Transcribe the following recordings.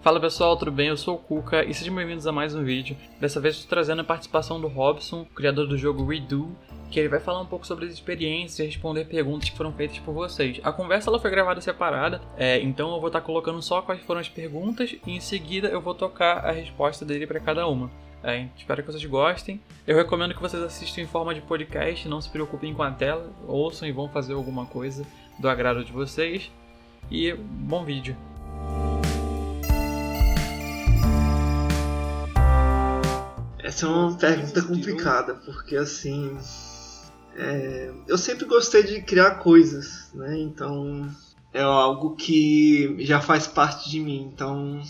Fala pessoal, tudo bem? Eu sou o Kuka e sejam bem-vindos a mais um vídeo. Dessa vez estou trazendo a participação do Robson, criador do jogo Redo, que ele vai falar um pouco sobre as experiências e responder perguntas que foram feitas por vocês. A conversa ela foi gravada separada, então eu vou estar colocando só quais foram as perguntas e em seguida eu vou tocar a resposta dele para cada uma. Espero que vocês gostem. Eu recomendo que vocês assistam em forma de podcast, não se preocupem com a tela, ouçam e vão fazer alguma coisa do agrado de vocês. E bom vídeo. Essa é uma pergunta complicada, porque assim, eu sempre gostei de criar coisas, né? Então é algo que já faz parte de mim. Então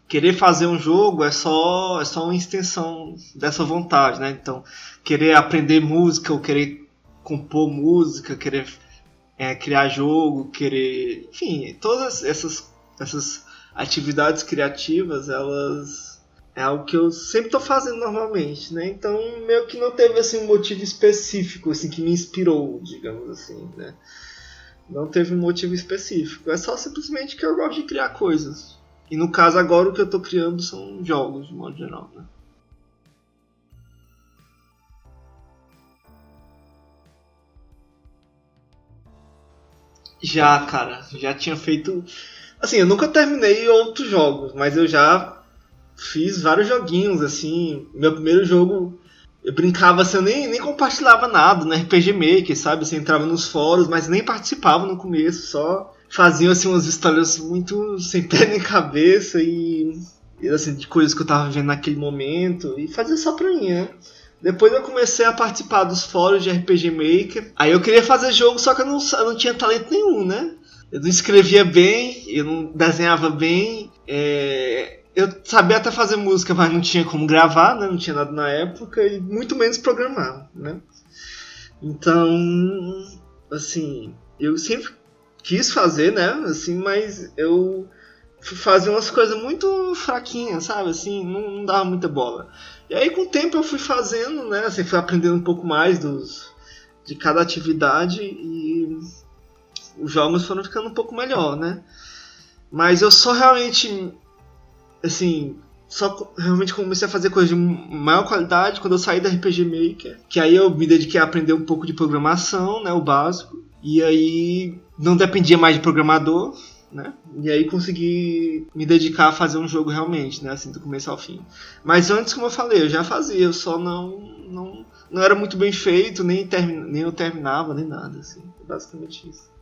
querer fazer um jogo é só uma extensão dessa vontade, né? Então querer aprender música, ou querer compor música, querer criar jogo, querer, enfim, todas essas atividades criativas, elas é algo que eu sempre estou fazendo normalmente, né? Então, meio que não teve assim, um motivo específico assim, que me inspirou, digamos assim, né? Não teve um motivo específico. É só simplesmente que eu gosto de criar coisas. E no caso agora o que eu estou criando são jogos, de modo geral, né? Já, cara. Já tinha feito... Assim, eu nunca terminei outros jogos, mas eu já fiz vários joguinhos, assim. Meu primeiro jogo, eu brincava assim, eu nem compartilhava nada no RPG Maker, sabe? Você entrava nos fóruns, mas nem participava no começo, só faziam assim umas histórias muito sem pé nem cabeça e assim, de coisas que eu tava vivendo naquele momento, e fazia só pra mim, né? Depois eu comecei a participar dos fóruns de RPG Maker. Aí eu queria fazer jogo, só que eu não tinha talento nenhum, né? Eu não escrevia bem, eu não desenhava bem, eu sabia até fazer música, mas não tinha como gravar, né? Não tinha nada na época, e muito menos programar, né? Então, assim, eu sempre quis fazer, né? Assim, mas eu fazia umas coisas muito fraquinhas, sabe? Assim, não dava muita bola. E aí, com o tempo, eu fui fazendo, né? Assim, fui aprendendo um pouco mais de cada atividade e os jogos foram ficando um pouco melhor, né? Mas eu só realmente... Assim, só realmente comecei a fazer coisas de maior qualidade quando eu saí da RPG Maker, que aí eu me dediquei a aprender um pouco de programação, né, o básico, e aí não dependia mais de programador, né, e aí consegui me dedicar a fazer um jogo realmente, né, assim, do começo ao fim. Mas antes, como eu falei, eu já fazia, eu só não era muito bem feito, nem eu terminava, nem nada, assim, basicamente isso.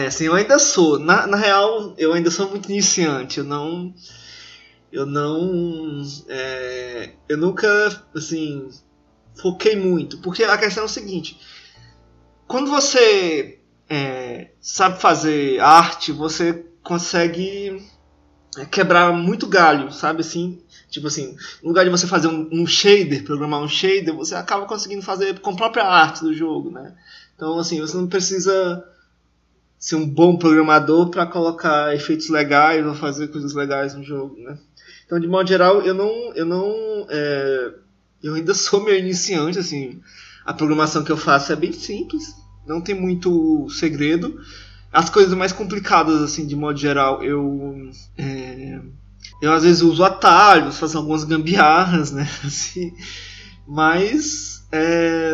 Assim, eu ainda sou. Na real, eu ainda sou muito iniciante. Eu nunca, assim, foquei muito. Porque a questão é o seguinte. Quando você sabe fazer arte, você consegue quebrar muito galho, sabe assim? Tipo assim, no lugar de você fazer um shader, programar um shader, você acaba conseguindo fazer com a própria arte do jogo, né? Então, assim, você não precisa ser um bom programador para colocar efeitos legais ou fazer coisas legais no jogo, né? Então, de modo geral, eu ainda sou meio iniciante, assim. A programação que eu faço é bem simples, não tem muito segredo. As coisas mais complicadas, assim, de modo geral, eu às vezes uso atalhos, faço algumas gambiarras, né? Assim, mas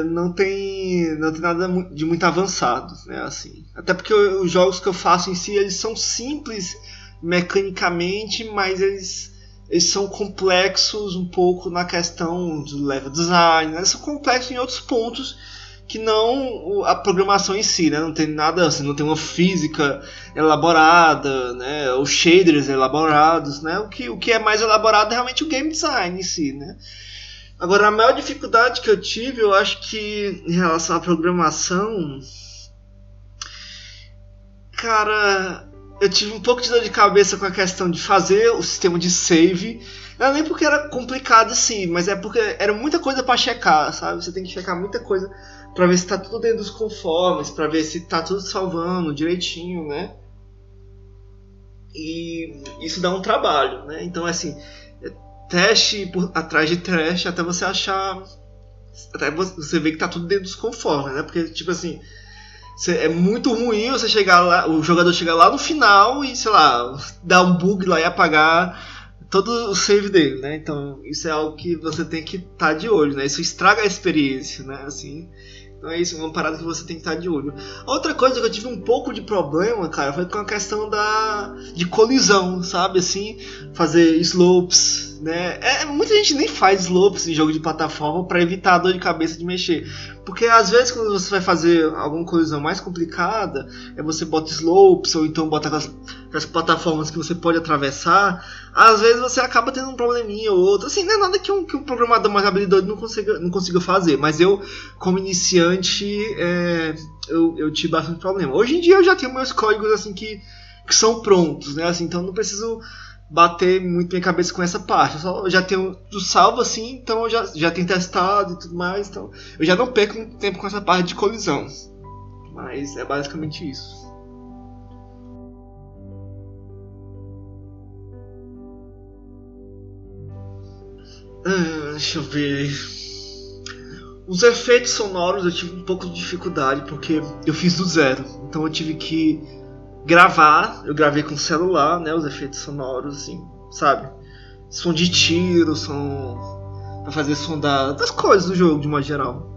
não tem nada de muito avançado, né? Assim, até porque os jogos que eu faço em si, eles são simples mecanicamente, mas eles são complexos um pouco na questão do level design, né? Eles são complexos em outros pontos que não a programação em si, né? Não tem nada, assim, não tem uma física elaborada, né? Os shaders elaborados, né? O que é mais elaborado é realmente o game design em si, né? Agora, a maior dificuldade que eu tive, eu acho que em relação à programação, cara, eu tive um pouco de dor de cabeça com a questão de fazer o sistema de save. Não é nem porque era complicado assim, mas é porque era muita coisa para checar, sabe? Você tem que checar muita coisa para ver se tá tudo dentro dos conformes, para ver se tá tudo salvando direitinho, né? E isso dá um trabalho, né? Então, assim, teste atrás de teste até você achar, até você ver que tá tudo dentro dos conformes, né? Porque, tipo assim, É muito ruim você chegar lá, o jogador chegar lá no final e, sei lá, dar um bug lá e apagar todo o save dele, né? Então isso é algo que você tem que estar de olho, né? Isso estraga a experiência, né? Assim, então é isso, uma parada que você tem que estar de olho. Outra coisa que eu tive um pouco de problema, cara, foi com a questão de colisão, sabe? Assim, fazer slopes, né? Muita gente nem faz slopes em jogo de plataforma para evitar a dor de cabeça de mexer. Porque às vezes quando você vai fazer alguma colisão mais complicada, você bota slopes ou então bota aquelas plataformas que você pode atravessar, às vezes você acaba tendo um probleminha ou outro. Assim, não é nada que um programador mais habilidoso não consiga fazer, mas eu, como iniciante, eu tive bastante problema. Hoje em dia eu já tenho meus códigos assim que são prontos, né? Assim, então eu não preciso bater muito minha cabeça com essa parte. Eu já tenho tudo salvo assim, então eu já tenho testado e tudo mais, então eu já não perco muito tempo com essa parte de colisão. Mas é basicamente isso. Deixa eu ver. Os efeitos sonoros eu tive um pouco de dificuldade porque eu fiz do zero, então eu tive que eu gravei com celular, né, os efeitos sonoros, assim, sabe? Som de tiro, som pra fazer som das coisas do jogo, de modo geral.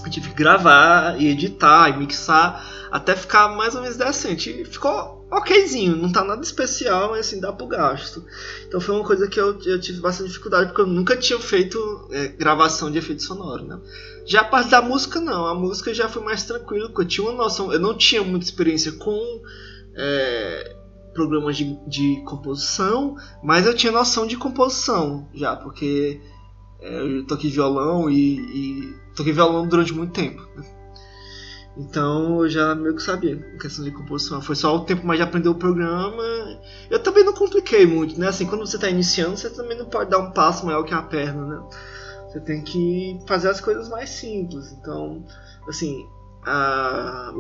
Eu tive que gravar e editar e mixar até ficar mais ou menos decente. E ficou okzinho, não tá nada especial, mas assim, dá pro gasto. Então foi uma coisa que eu tive bastante dificuldade, porque eu nunca tinha feito gravação de efeito sonoro, né? Já a parte da música, não. A música já foi mais tranquilo, porque eu tinha uma noção. Eu não tinha muita experiência com programas de composição, mas eu tinha noção de composição já, porque eu toquei violão e toquei violão durante muito tempo, né? Então eu já meio que sabia a questão de composição. Foi só o tempo mais de aprender o programa. Eu também não compliquei muito, né? Assim, quando você está iniciando, você também não pode dar um passo maior que a perna, né? Você tem que fazer as coisas mais simples. Então, assim, a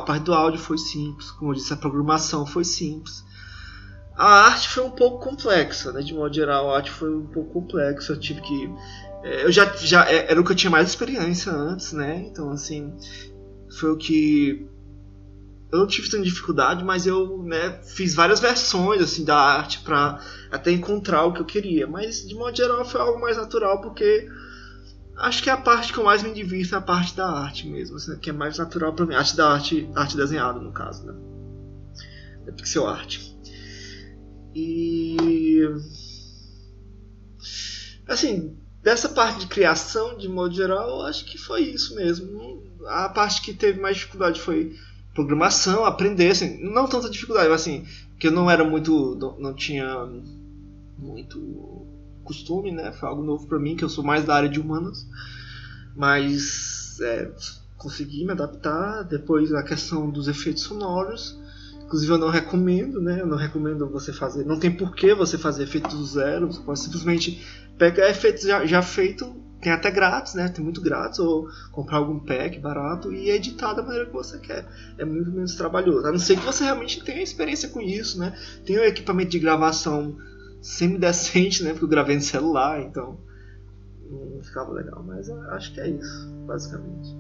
parte do áudio foi simples, como eu disse, a programação foi simples. A arte foi um pouco complexa, né? De modo geral, a arte foi um pouco complexa. Eu tive que... eu já era o que eu tinha mais experiência antes, né? Então, assim, foi o que... Eu não tive tanta dificuldade, mas eu, né, fiz várias versões assim, da arte para até encontrar o que eu queria. Mas, de modo geral, foi algo mais natural, porque acho que a parte que eu mais me divirto é a parte da arte mesmo, assim, que é mais natural para mim. Arte desenhada, no caso, né? É pixel art. E... assim, dessa parte de criação, de modo geral, eu acho que foi isso mesmo. A parte que teve mais dificuldade foi programação, aprender, assim, não tanta dificuldade, mas assim, porque eu não tinha muito costume, né? Foi algo novo para mim, que eu sou mais da área de humanas, mas consegui me adaptar. Depois a questão dos efeitos sonoros, inclusive eu não recomendo, né? Eu não recomendo você fazer, não tem porquê você fazer efeitos do zero, você pode simplesmente pegar efeitos já feito. Tem até grátis, né? Tem muito grátis, ou comprar algum pack barato e editar da maneira que você quer. É muito menos trabalhoso. A não ser que você realmente tenha experiência com isso, né? Tem um equipamento de gravação semi-decente, né? Porque eu gravei no celular, então não ficava legal. Mas eu acho que é isso, basicamente.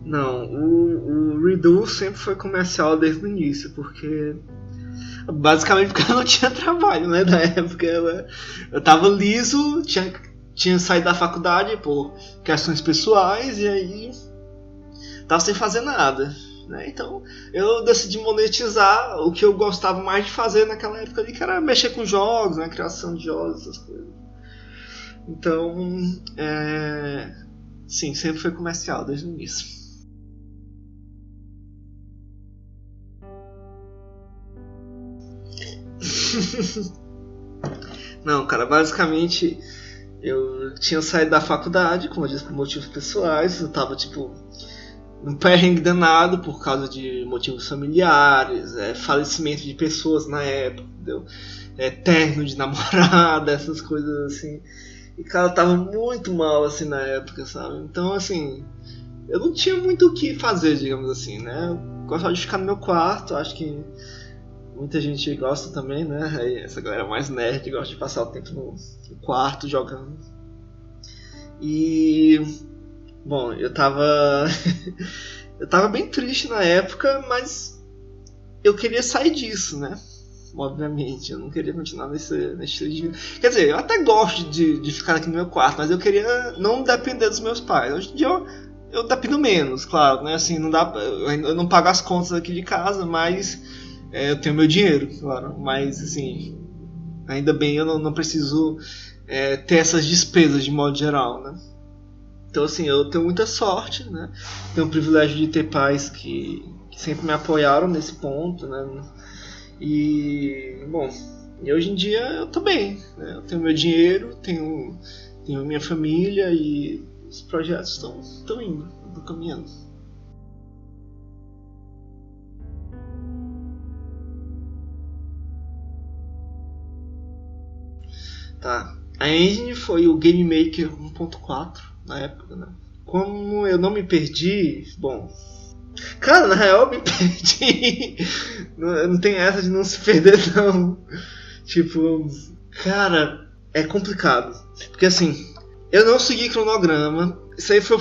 Não, o Redo sempre foi comercial desde o início, porque... basicamente porque eu não tinha trabalho, né, na época. Eu tava liso, tinha saído da faculdade por questões pessoais e aí tava sem fazer nada, né? Então eu decidi monetizar o que eu gostava mais de fazer naquela época ali, que era mexer com jogos, né, criação de jogos, essas coisas. Então, sim, sempre foi comercial desde o início. Não, cara, basicamente eu tinha saído da faculdade, como eu disse, por motivos pessoais. Eu tava, tipo, num perrengue danado por causa de motivos familiares, falecimento de pessoas na época, entendeu? Término de namorada, essas coisas assim. E, cara, eu tava muito mal, assim, na época, sabe? Então, assim, eu não tinha muito o que fazer, digamos assim, né? Eu gostava de ficar no meu quarto, acho que muita gente gosta também, né? Essa galera mais nerd gosta de passar o tempo no quarto jogando. E, bom, eu tava eu tava bem triste na época, mas eu queria sair disso, né? Obviamente, eu não queria continuar nesse estilo de vida. Quer dizer, eu até gosto de ficar aqui no meu quarto, mas eu queria não depender dos meus pais. Hoje em dia eu dependo menos, claro, né? Assim, não dá, eu não pago as contas aqui de casa, mas eu tenho meu dinheiro, claro. Mas, assim, ainda bem eu não preciso ter essas despesas de modo geral, né? Então, assim, eu tenho muita sorte, né? Tenho o privilégio de ter pais que sempre me apoiaram nesse ponto, né? E, bom, e hoje em dia eu tô bem, né? Eu tenho meu dinheiro, tenho minha família e os projetos estão indo, estão caminhando. Tá. A engine foi o Game Maker 1.4 na época, né? Como eu não me perdi, bom, cara, na real eu me perdi. Não tem essa de não se perder, não. Tipo, cara, é complicado. Porque assim, eu não segui cronograma. Isso aí foi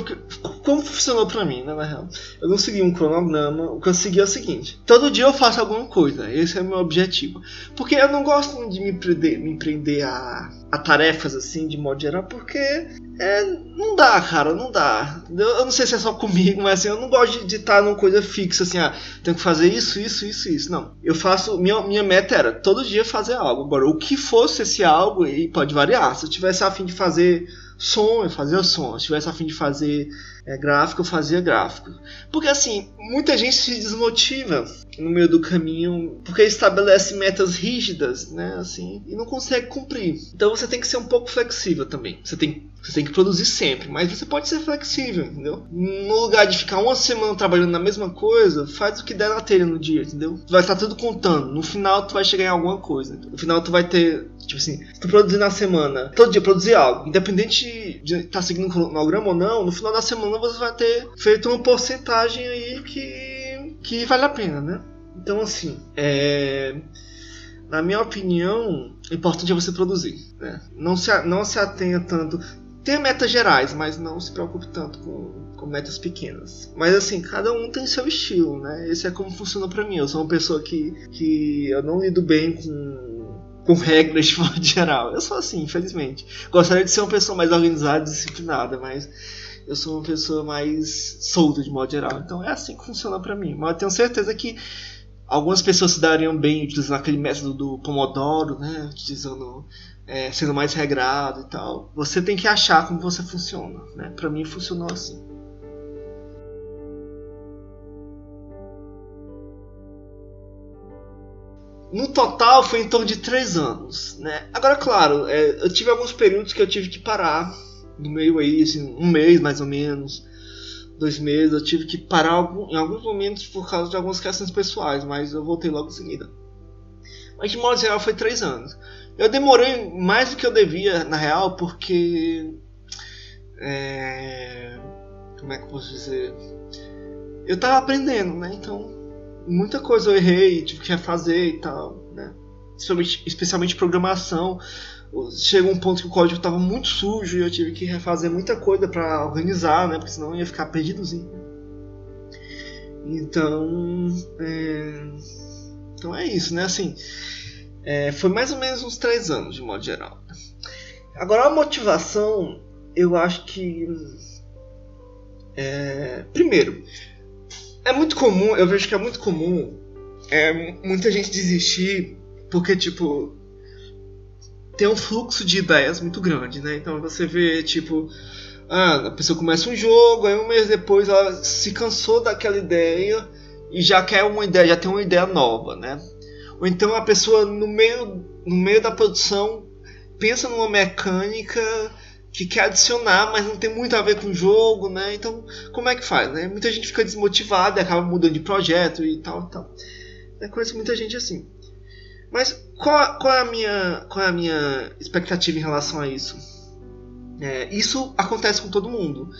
como funcionou pra mim, né, na real. Eu não segui um cronograma. O que eu segui é o seguinte: todo dia eu faço alguma coisa. Esse é o meu objetivo. Porque eu não gosto de me prender a tarefas assim, de modo geral, porque não dá, cara, não dá. Eu não sei se é só comigo, mas assim, eu não gosto de estar numa coisa fixa, assim, tenho que fazer isso. Não. Eu faço. Minha meta era todo dia fazer algo. Agora, o que fosse esse algo, e pode variar. Se eu tivesse a fim de fazer som, eu fazia som. Se tivesse a fim de fazer gráfico, eu fazia gráfico. Porque assim, muita gente se desmotiva no meio do caminho porque estabelece metas rígidas, né, assim, e não consegue cumprir. Então você tem que ser um pouco flexível também. Você tem que produzir sempre, mas você pode ser flexível, entendeu? No lugar de ficar uma semana trabalhando na mesma coisa, faz o que der na telha no dia, entendeu? Tu vai estar tudo contando. No final tu vai chegar em alguma coisa. No final tu vai ter, tipo assim, se tu produzir na semana, todo dia produzir algo, independente de estar seguindo um cronograma ou não, no final da semana você vai ter feito uma porcentagem aí que vale a pena, né? Então assim, na minha opinião, o importante é você produzir, né? Não se atenha tanto. Tem metas gerais, mas não se preocupe tanto com metas pequenas. Mas assim, cada um tem seu estilo, né? Esse é como funciona pra mim. Eu sou uma pessoa que eu não lido bem com regras de modo geral. Eu sou assim, infelizmente. Gostaria de ser uma pessoa mais organizada e disciplinada, mas eu sou uma pessoa mais solta de modo geral. Então é assim que funciona pra mim. Mas eu tenho certeza que algumas pessoas se dariam bem utilizando aquele método do Pomodoro, né? Utilizando, sendo mais regrado e tal. Você tem que achar como você funciona, né? Pra mim funcionou assim. No total foi em torno de 3 anos, né? Agora, claro, eu tive alguns períodos que eu tive que parar no meio aí, assim, 1 mês mais ou menos, 2 meses, eu tive que parar em alguns momentos por causa de algumas questões pessoais, mas eu voltei logo em seguida. Mas de modo geral foi 3 anos. Eu demorei mais do que eu devia, na real, porque... como é que eu posso dizer? Eu tava aprendendo, né? Então, muita coisa eu errei, tive que refazer e tal, né? Especialmente programação. Chegou um ponto que o código estava muito sujo e eu tive que refazer muita coisa para organizar, né? Porque senão eu ia ficar perdidozinho. Então é isso, né? Assim, foi mais ou menos uns 3 anos de modo geral. Agora a motivação, eu acho que primeiro, é muito comum, eu vejo que é muito comum muita gente desistir porque, tipo, tem um fluxo de ideias muito grande, né? Então você vê, tipo, a pessoa começa um jogo, aí 1 mês depois ela se cansou daquela ideia e já quer uma ideia, já tem uma ideia nova, né? Ou então a pessoa no meio da produção pensa numa mecânica que quer adicionar, mas não tem muito a ver com o jogo, né? Então, como é que faz, né? Muita gente fica desmotivada e acaba mudando de projeto e tal. Eu conheço muita gente assim. Mas qual é a minha expectativa em relação a isso? Isso acontece com todo mundo.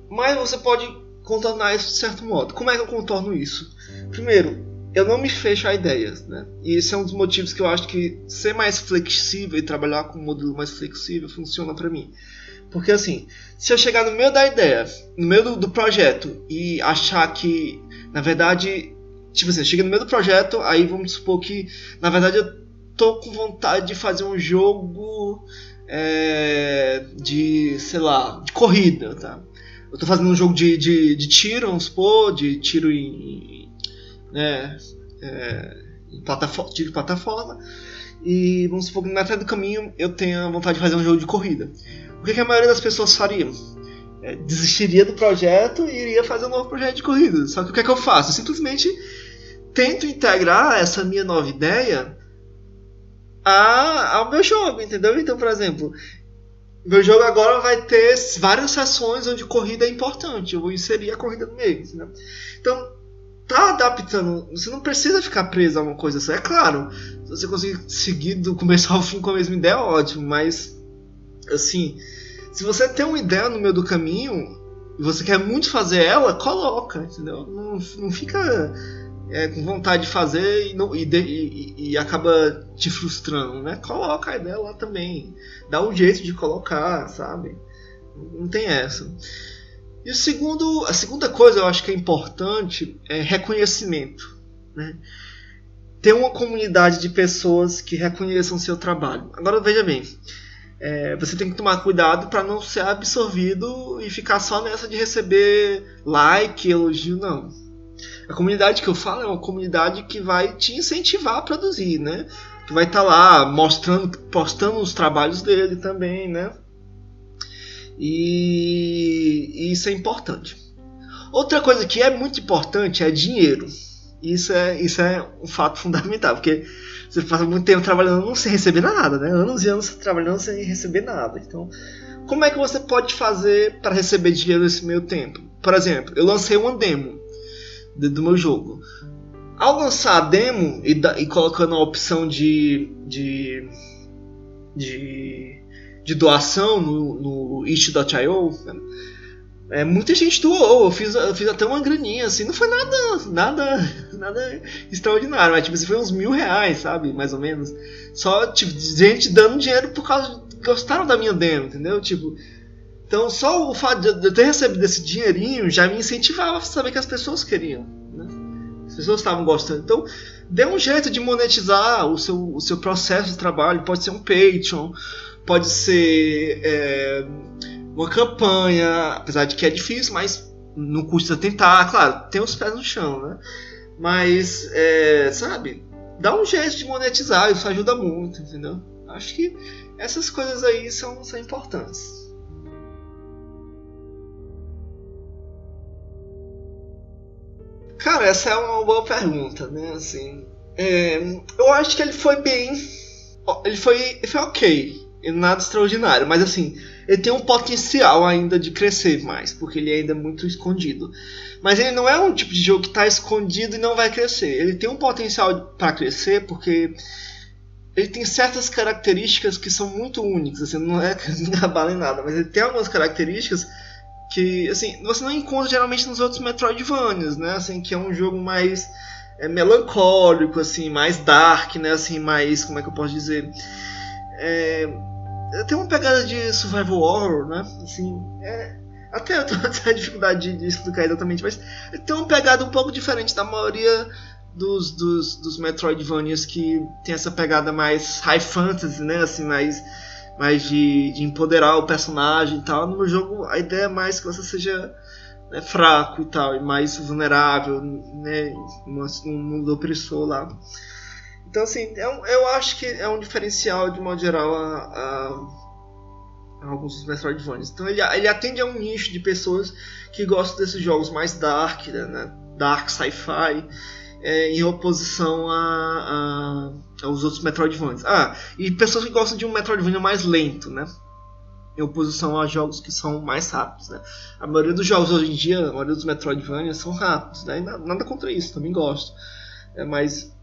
Mas você pode contornar isso de certo modo. Como é que eu contorno isso? Primeiro, eu não me fecho a ideias, né? E esse é um dos motivos que eu acho que ser mais flexível e trabalhar com um modelo mais flexível funciona para mim. Porque assim, se eu chegar no meio da ideia, no meio do projeto e achar que, na verdade, tipo assim, eu cheguei no meio do projeto, aí vamos supor que, na verdade, eu tô com vontade de fazer um jogo de, sei lá, de corrida, tá? Eu tô fazendo um jogo de tiro, vamos supor, de tiro em tiro de plataforma, e vamos supor que na metade do caminho eu tenha vontade de fazer um jogo de corrida. O que a maioria das pessoas faria? Desistiria do projeto e iria fazer um novo projeto de corrida. Só que o que é que eu faço? Eu simplesmente tento integrar essa minha nova ideia ao meu jogo, entendeu? Então, por exemplo, meu jogo agora vai ter várias sessões onde corrida é importante. Eu vou inserir a corrida no meio, entendeu? Então, tá adaptando. Você não precisa ficar preso a uma coisa só. É claro, se você conseguir seguir do começo ao fim com a mesma ideia, é ótimo. Mas, assim, se você tem uma ideia no meio do caminho e você quer muito fazer ela, coloca, entendeu? Não fica com vontade de fazer e acaba te frustrando, né? Coloca a ideia lá também. Dá um jeito de colocar, sabe? Não tem essa. E a segunda coisa eu acho que é importante é reconhecimento, né? Ter uma comunidade de pessoas que reconheçam o seu trabalho. Agora veja bem, você tem que tomar cuidado para não ser absorvido e ficar só nessa de receber like, elogio, não. A comunidade que eu falo é uma comunidade que vai te incentivar a produzir, né? Que vai estar lá postando os trabalhos dele também, né? E isso é importante. Outra coisa que é muito importante é dinheiro. Isso é um fato fundamental, porque você passa muito tempo trabalhando sem receber nada, né? Anos e anos trabalhando sem receber nada. Então, como é que você pode fazer para receber dinheiro nesse meio tempo? Por exemplo, eu lancei uma demo do meu jogo. Ao lançar a demo e colocando a opção de doação no itch.io, muita gente doou. Eu fiz até uma graninha, assim, não foi nada extraordinário, mas tipo, assim, foi uns R$1.000, sabe, mais ou menos. Só tipo, gente dando dinheiro por causa que gostaram da minha demo, entendeu? Tipo, então só o fato de eu ter recebido esse dinheirinho já me incentivava a saber que as pessoas queriam, né? As pessoas estavam gostando. Então dê um jeito de monetizar o seu processo de trabalho. Pode ser um Patreon, pode ser uma campanha, apesar de que é difícil, mas não custa tentar. Claro, tem os pés no chão, né? Mas, sabe, dá um jeito de monetizar, isso ajuda muito, entendeu? Acho que essas coisas aí são importantes. Cara, essa é uma boa pergunta, né? Assim, eu acho que ele foi bem. Ele foi ok, nada extraordinário, mas assim, ele tem um potencial ainda de crescer mais, porque ele ainda é muito escondido. Mas ele não é um tipo de jogo que está escondido e não vai crescer. Ele tem um potencial para crescer porque ele tem certas características que são muito únicas. Assim, não é abala em nada, mas ele tem algumas características que, assim, você não encontra geralmente nos outros Metroidvanias, né? Assim, que é um jogo mais melancólico, assim, mais dark, né? Assim, mais, como é que eu posso dizer? Tem uma pegada de survival horror, né? Assim, até eu tenho uma dificuldade de explicar exatamente, mas tem uma pegada um pouco diferente da maioria dos Metroidvanias que tem essa pegada mais high fantasy, né? Assim, mais de empoderar o personagem e tal. No meu jogo a ideia é mais que você seja, né, fraco e tal, e mais vulnerável, né, num mundo opressor lá. Então, assim, eu acho que é um diferencial, de modo geral, a alguns dos Metroidvanias. Então ele atende a um nicho de pessoas que gostam desses jogos mais dark, né, dark sci-fi, em oposição aos outros Metroidvanias. E pessoas que gostam de um Metroidvania mais lento, né? Em oposição a jogos que são mais rápidos, né? A maioria dos jogos hoje em dia, a maioria dos Metroidvanias são rápidos, né? E nada contra isso, também gosto. Mas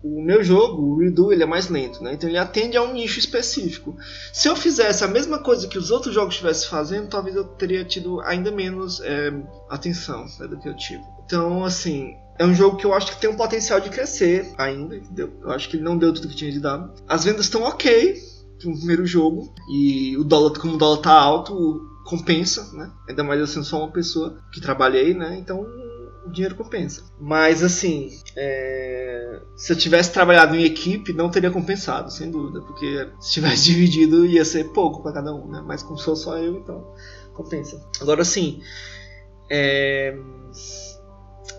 o meu jogo, o Redo, ele é mais lento, né? Então ele atende a um nicho específico. Se eu fizesse a mesma coisa que os outros jogos estivessem fazendo, talvez eu teria tido ainda menos atenção, né, do que eu tive. Então, assim, é um jogo que eu acho que tem um potencial de crescer ainda, entendeu? Eu acho que ele não deu tudo que tinha de dar. As vendas estão ok pro primeiro jogo, e o dólar, como o dólar tá alto, compensa, né? Ainda mais eu sendo só uma pessoa que trabalhei, né? Então o dinheiro compensa. Mas assim, se eu tivesse trabalhado em equipe, não teria compensado, sem dúvida, porque se tivesse dividido ia ser pouco para cada um, né? Mas como sou só eu, então compensa. Agora assim,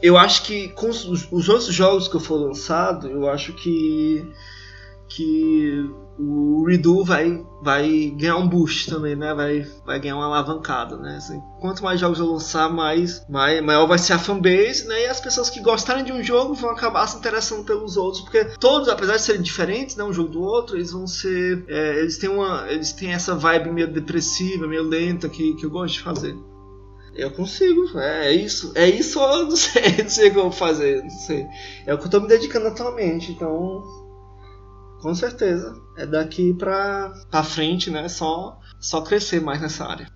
eu acho que com os outros jogos que eu for lançado, eu acho que o Redo vai ganhar um boost também, né? Vai ganhar uma alavancada, né? Assim, quanto mais jogos eu lançar, maior vai ser a fanbase, né? E as pessoas que gostarem de um jogo vão acabar se interessando pelos outros, porque todos, apesar de serem diferentes, né, um jogo do outro, eles vão ser, eles têm essa vibe meio depressiva, meio lenta que eu gosto de fazer. Eu consigo, é isso eu não sei o que eu vou fazer, não sei. É o que eu tô me dedicando atualmente, então com certeza é daqui pra frente, né, só crescer mais nessa área.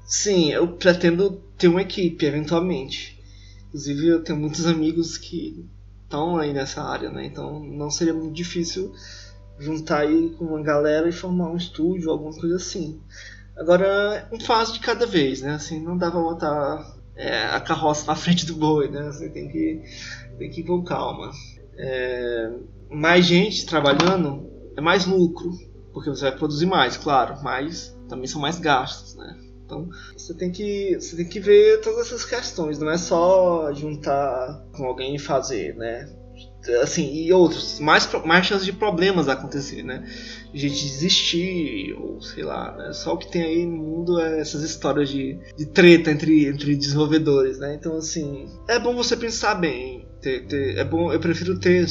Sim, eu pretendo ter uma equipe eventualmente. Inclusive eu tenho muitos amigos que estão aí nessa área, né, então não seria muito difícil juntar aí com uma galera e formar um estúdio, alguma coisa assim. Agora, um passo de cada vez, né? Assim, não dá pra botar a carroça na frente do boi, né? Você tem que ir com calma. Mais gente trabalhando é mais lucro, porque você vai produzir mais, claro, mas também são mais gastos, né? Então você tem que ver todas essas questões, não é só juntar com alguém e fazer, né? Assim, e outros, mais chances de problemas acontecer, né? De gente desistir, ou sei lá, né? Só o que tem aí no mundo é essas histórias de treta entre desenvolvedores, né? Então, assim, é bom você pensar bem. É bom, eu prefiro ter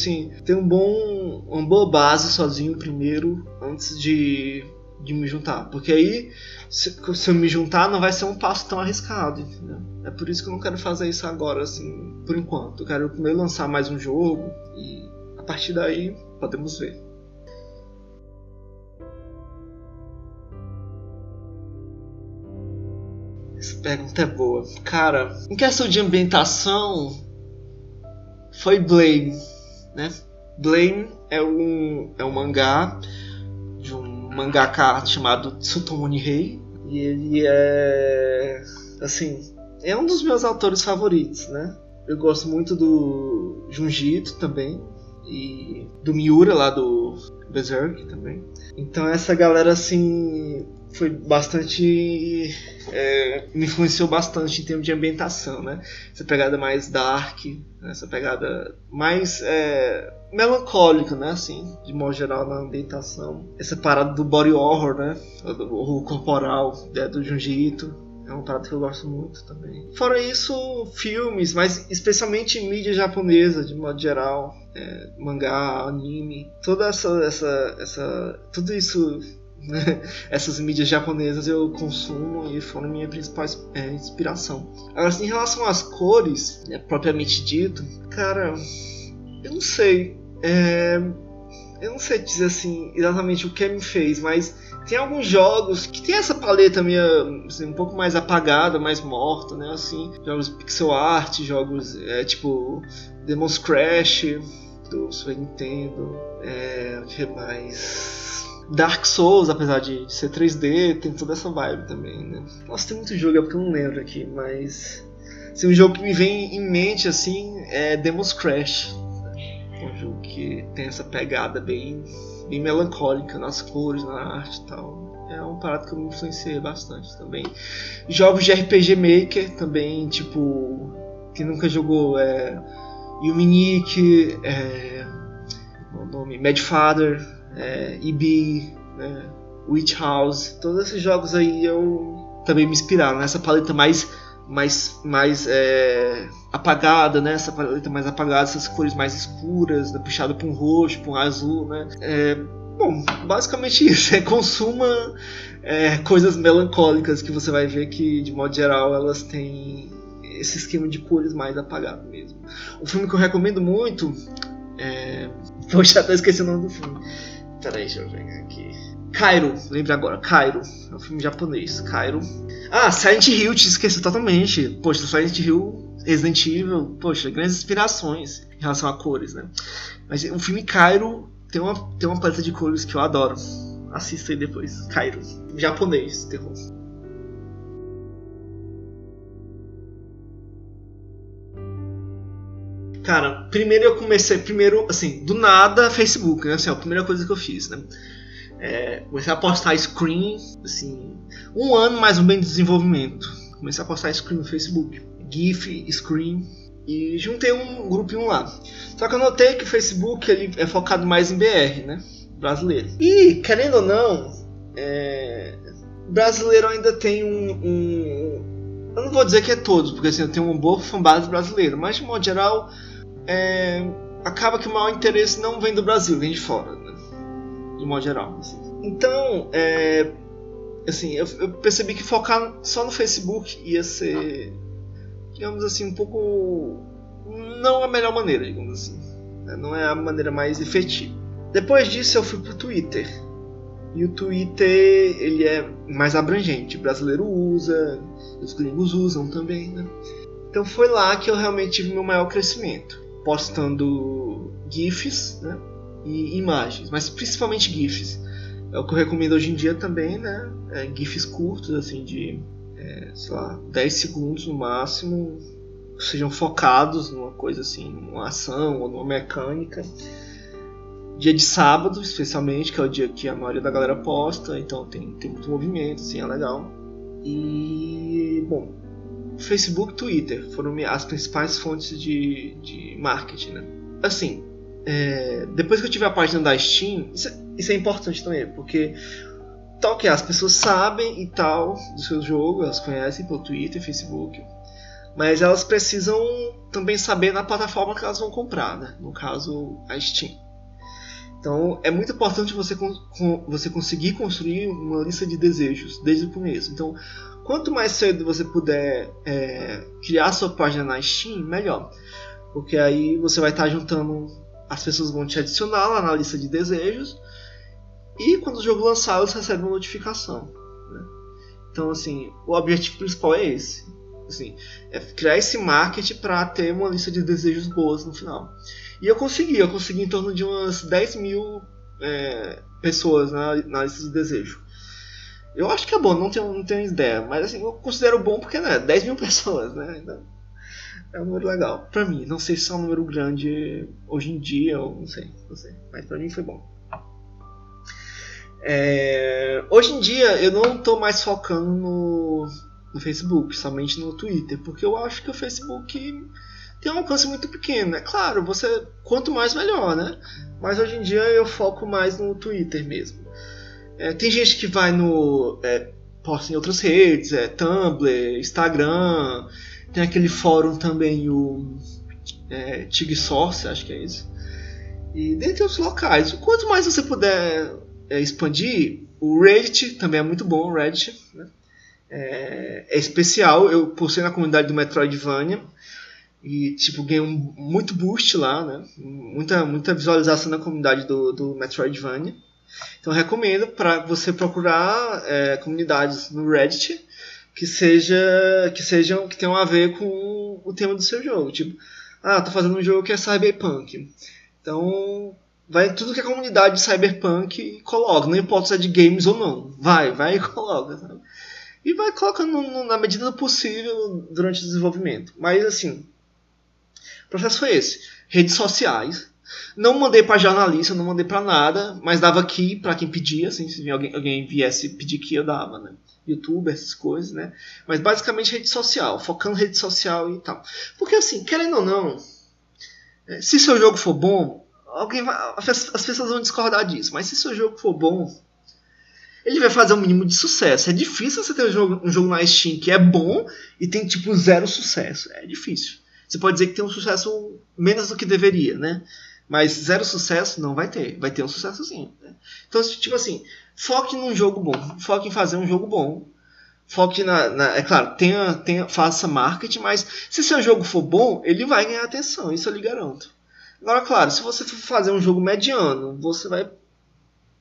uma boa base sozinho primeiro, antes de me juntar. Porque aí, se eu me juntar, não vai ser um passo tão arriscado, entendeu? É por isso que eu não quero fazer isso agora, assim, por enquanto. Eu quero primeiro lançar mais um jogo e a partir daí podemos ver. Essa pergunta é boa. Cara, em questão de ambientação, foi Blame, né? Blame é um mangá de um mangaka chamado Tsutomu Nihei, e ele é, assim, é um dos meus autores favoritos, né? Eu gosto muito do Junji Ito também, e do Miura lá do Berserk também. Então essa galera, assim, foi bastante, me influenciou bastante em termos de ambientação, né? Essa pegada mais dark, essa pegada mais melancólica, né? Assim, de modo geral na ambientação. Essa parada do body horror, né? Do horror corporal, do Junji Ito. É uma parada que eu gosto muito também. Fora isso, filmes, mas especialmente mídia japonesa, de modo geral. Mangá, anime. Toda tudo isso, né? Essas mídias japonesas eu consumo e foram minha principal inspiração. Agora, assim, em relação às cores, propriamente dito, cara, eu não sei. Eu não sei dizer assim exatamente o que me fez, mas tem alguns jogos que tem essa paleta meio, assim, um pouco mais apagada, mais morta, né? Assim, jogos pixel art, jogos tipo Demon's Crash do Super Nintendo, o que mais? Dark Souls, apesar de ser 3D, tem toda essa vibe também, né? Nossa, tem muito jogo, é porque eu não lembro aqui, mas assim, um jogo que me vem em mente assim é Demon's Crash. Um jogo que tem essa pegada bem melancólica nas cores, na arte e tal. É um parado que eu me influenciei bastante também. Jogos de RPG Maker também, tipo, quem nunca jogou Yuminique, o nome, Madfather, EB, né, Witch House. Todos esses jogos aí eu também me inspiraram nessa paleta mais apagada, né? Essa paleta mais apagada, essas cores mais escuras, né? Puxado para um roxo, para um azul, né? Bom, basicamente isso. Consuma coisas melancólicas que você vai ver que, de modo geral, elas têm esse esquema de cores mais apagado mesmo. Um filme que eu recomendo muito Poxa, até esqueci o nome do filme. Peraí, deixa eu pegar aqui. Cairo, lembra agora, Cairo. É um filme japonês, Cairo. Ah, Silent Hill, te esqueci totalmente. Poxa, Silent Hill, Resident Evil, poxa, grandes inspirações em relação a cores, né? Mas o filme Cairo tem uma paleta de cores que eu adoro. Assista aí depois, Cairo. Japonês, terror. Cara, primeiro assim, do nada, Facebook, né? Assim, a primeira coisa que eu fiz, né? Comecei a postar screen, assim, 1 ano mais ou menos de desenvolvimento. Comecei a postar screen no Facebook, GIF, screen, e juntei um grupinho lá. Só que eu notei que o Facebook ele é focado mais em BR, né? Brasileiro. E, querendo ou não, brasileiro ainda tem eu não vou dizer que é todos, porque assim, eu tenho uma boa fanbase brasileira, mas de modo geral, acaba que o maior interesse não vem do Brasil, vem de fora, né? De modo geral. Assim. Então, assim, eu percebi que focar só no Facebook ia ser, digamos assim, um pouco... não a melhor maneira, digamos assim. Não é a maneira mais efetiva. Depois disso eu fui pro Twitter. E o Twitter, ele é mais abrangente. O brasileiro usa, os gringos usam também, né? Então foi lá que eu realmente tive meu maior crescimento. Postando GIFs, né? E imagens, mas principalmente GIFs. É o que eu recomendo hoje em dia também, né? GIFs curtos, assim, de, sei lá, 10 segundos no máximo. Que sejam focados numa coisa assim, numa ação ou numa mecânica. Dia de sábado, especialmente, que é o dia que a maioria da galera posta, então tem muito movimento, assim, é legal. E, bom, Facebook e Twitter foram as principais fontes de marketing, né? Assim, depois que eu tive a página da Steam, isso é importante também, porque tal que as pessoas sabem e tal do seu jogo, elas conhecem pelo Twitter, Facebook, mas elas precisam também saber na plataforma que elas vão comprar, né? No caso, a Steam. Então, é muito importante você conseguir construir uma lista de desejos desde o começo. Então, quanto mais cedo você puder criar sua página na Steam, melhor. Porque aí você vai estar juntando... As pessoas vão te adicionar lá na lista de desejos. E quando o jogo lançar, você recebe uma notificação. Né? Então, assim, o objetivo principal é esse. Assim, é criar esse marketing para ter uma lista de desejos boas no final. E eu consegui em torno de umas 10 mil pessoas na lista de desejo. Eu acho que é bom, não tenho ideia, mas assim, eu considero bom porque, né, 10 mil pessoas, né, então, é um número legal. Pra mim, não sei se é um número grande hoje em dia, ou não sei, mas pra mim foi bom. Hoje em dia eu não tô mais focando no Facebook, somente no Twitter, porque eu acho que o Facebook tem um alcance muito pequeno. É claro, quanto mais melhor, né? Mas hoje em dia eu foco mais no Twitter mesmo. Tem gente que vai posta em outras redes, Tumblr, Instagram, tem aquele fórum também, o TigSource, acho que é isso. E dentre outros locais. Quanto mais você puder expandir, o Reddit também é muito bom, o Reddit, né? É especial. Eu postei na comunidade do Metroidvania e tipo, ganhei muito boost lá, né? Muita visualização na comunidade do Metroidvania. Então eu recomendo para você procurar comunidades no Reddit que tenham a ver com o tema do seu jogo. Tipo, tô fazendo um jogo que é Cyberpunk. Então vai tudo que a comunidade de Cyberpunk coloca, não importa se é de games ou não. Vai e coloca, sabe? E vai colocando na medida do possível durante o desenvolvimento. Mas assim, o processo foi esse. Redes sociais. Não mandei para jornalista, não mandei para nada, mas dava aqui para quem pedia, assim, se alguém viesse pedir que eu dava, né? YouTube, essas coisas, né? Mas basicamente rede social, focando rede social e tal. Porque assim, querendo ou não, se seu jogo for bom, as pessoas vão discordar disso, mas se seu jogo for bom, ele vai fazer um mínimo de sucesso. É difícil você ter um jogo na Steam que é bom e tem tipo 0 sucesso. É difícil. Você pode dizer que tem um sucesso menos do que deveria, né? Mas 0 sucesso não vai ter. Vai ter um sucessozinho. Né? Então, tipo assim, foque num jogo bom. Foque em fazer um jogo bom. Foque é claro, faça marketing, mas se seu jogo for bom, ele vai ganhar atenção, isso eu lhe garanto. Agora, claro, se você for fazer um jogo mediano, você vai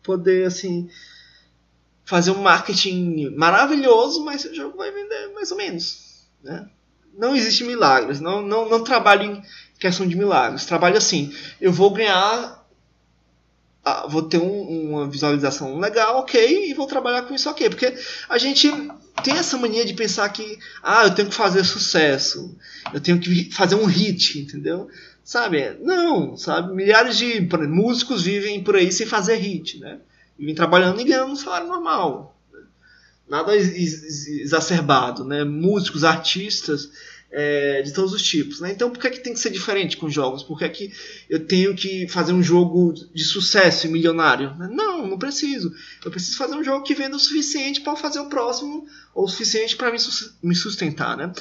poder, assim, fazer um marketing maravilhoso, mas seu jogo vai vender mais ou menos, né? Não existe milagres, não trabalho em questão de milagres. Trabalho assim, eu vou ganhar, vou ter uma visualização legal, ok, e vou trabalhar com isso, ok. Porque a gente tem essa mania de pensar que, eu tenho que fazer sucesso, eu tenho que fazer um hit, entendeu? Sabe? Não, sabe? Milhares de músicos vivem por aí sem fazer hit, né? Vivem trabalhando e ganhando um salário normal. Nada exacerbado, né? Músicos, artistas, de todos os tipos, né? Então por que tem que ser diferente com jogos? Por que eu tenho que fazer um jogo de sucesso e milionário? Não preciso. Eu preciso fazer um jogo que venda o suficiente para fazer o próximo, ou o suficiente para me sustentar, né?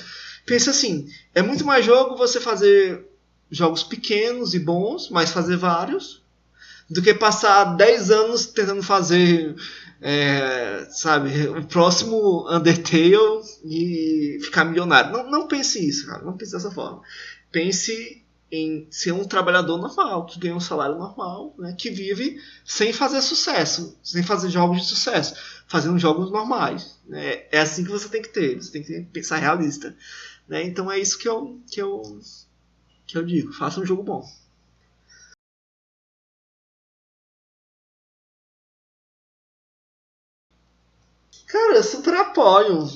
Pensa assim, é muito mais jogo você fazer jogos pequenos e bons, mas fazer vários, do que passar 10 anos tentando fazer sabe, o próximo Undertale e ficar milionário. Não pense isso, cara. Não pense dessa forma. Pense em ser um trabalhador normal, que ganha um salário normal, né, que vive sem fazer sucesso, sem fazer jogos de sucesso, fazendo jogos normais. Né? É assim que você tem que ter. Você tem que pensar realista. Né? Então é isso que eu digo. Faça um jogo bom. Cara, eu super apoio.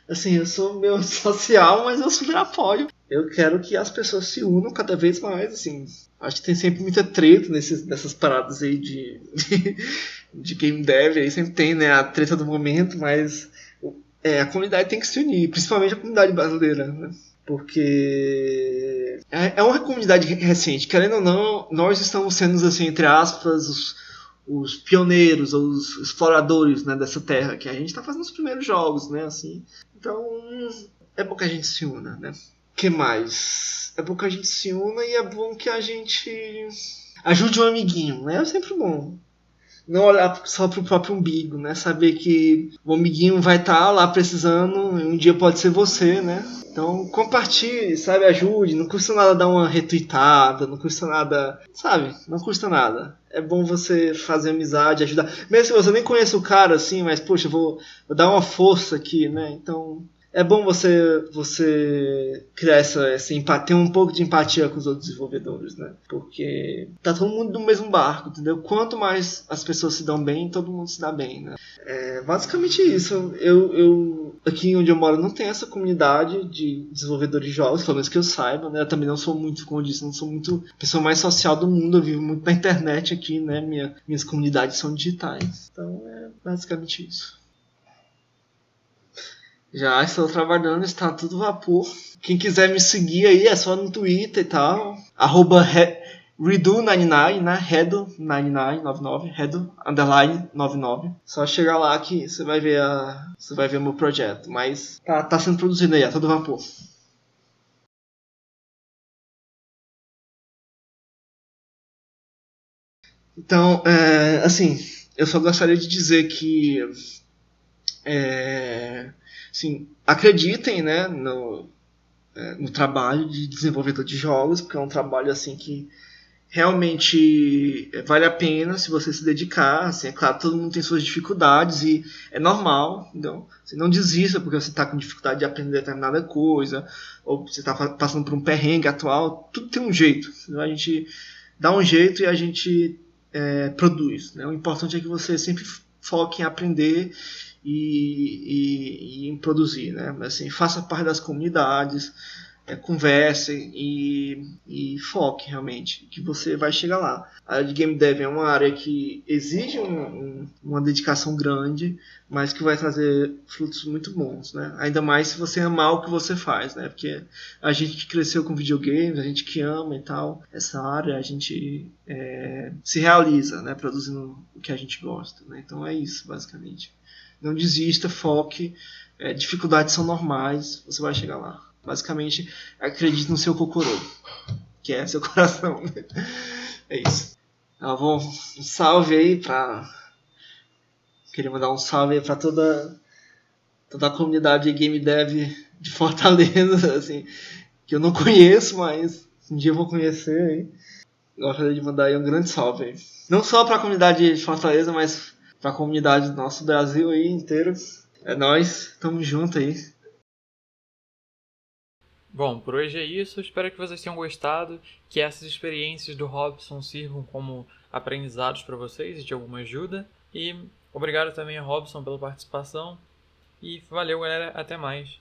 Assim, eu sou meio social, mas eu super apoio. Eu quero que as pessoas se unam cada vez mais, assim. Acho que tem sempre muita treta nessas paradas aí de game dev, aí sempre tem, né, a treta do momento, mas a comunidade tem que se unir, principalmente a comunidade brasileira, né? Porque é uma comunidade recente, querendo ou não, nós estamos sendo, assim, entre aspas, os pioneiros, os exploradores, né, dessa terra, que a gente está fazendo os primeiros jogos, né, assim. Então, é bom que a gente se una, né. Que mais? É bom que a gente se una e é bom que a gente ajude um amiguinho, né, é sempre bom. Não olhar só pro próprio umbigo, né, saber que o amiguinho vai estar lá precisando e um dia pode ser você, né. Então, compartilhe, sabe, ajude, não custa nada dar uma retweetada, não custa nada, sabe, não custa nada. É bom você fazer amizade, ajudar. Mesmo se você nem conhece o cara, assim, mas, poxa, vou dar uma força aqui, né? Então, é bom você criar essa empatia, ter um pouco de empatia com os outros desenvolvedores, né? Porque tá todo mundo no mesmo barco, entendeu? Quanto mais as pessoas se dão bem, todo mundo se dá bem, né? É basicamente isso. Eu aqui onde eu moro não tem essa comunidade de desenvolvedores de jogos, pelo menos que eu saiba, né? Eu também não sou muito, como eu disse, não sou muito a pessoa mais social do mundo, eu vivo muito na internet aqui, né? Minhas comunidades são digitais. Então é basicamente isso. Já estou trabalhando, está tudo vapor. Quem quiser me seguir aí é só no Twitter e tal. Redo99, né? Redo99, Redo_99. Só chegar lá que você vai ver o meu projeto. Mas tá sendo produzido aí, a todo vapor. Então, assim, eu só gostaria de dizer que assim, acreditem, né, no trabalho de desenvolvedor de jogos, porque é um trabalho assim que realmente vale a pena se você se dedicar. Assim, é claro, todo mundo tem suas dificuldades e é normal. Então, você não desista porque você está com dificuldade de aprender determinada coisa, ou você está passando por um perrengue atual. Tudo tem um jeito. Então, a gente dá um jeito e a gente produz. Né? O importante é que você sempre foque em aprender e em produzir, né? Assim, faça parte das comunidades, converse e foque realmente, que você vai chegar lá. A área de game dev é uma área que exige uma dedicação grande, mas que vai trazer frutos muito bons, né? Ainda mais se você amar o que você faz, né? Porque a gente que cresceu com videogames, a gente que ama e tal, essa área, a gente se realiza, né? Produzindo o que a gente gosta, né? Então é isso, basicamente. Não desista, foque. Dificuldades são normais, você vai chegar lá. Basicamente, acredite no seu cocorô, que é seu coração. É isso. Um salve aí pra... Queria mandar um salve aí pra toda toda a comunidade game dev de Fortaleza, assim, que eu não conheço, mas um dia eu vou conhecer aí. Gostaria de mandar aí um grande salve aí. Não só para a comunidade de Fortaleza, mas para a comunidade do nosso Brasil aí inteiro. É nóis, tamo junto aí. Bom, por hoje é isso. Espero que vocês tenham gostado, que essas experiências do Robson sirvam como aprendizados para vocês e de alguma ajuda. E obrigado também a Robson pela participação. E valeu, galera. Até mais.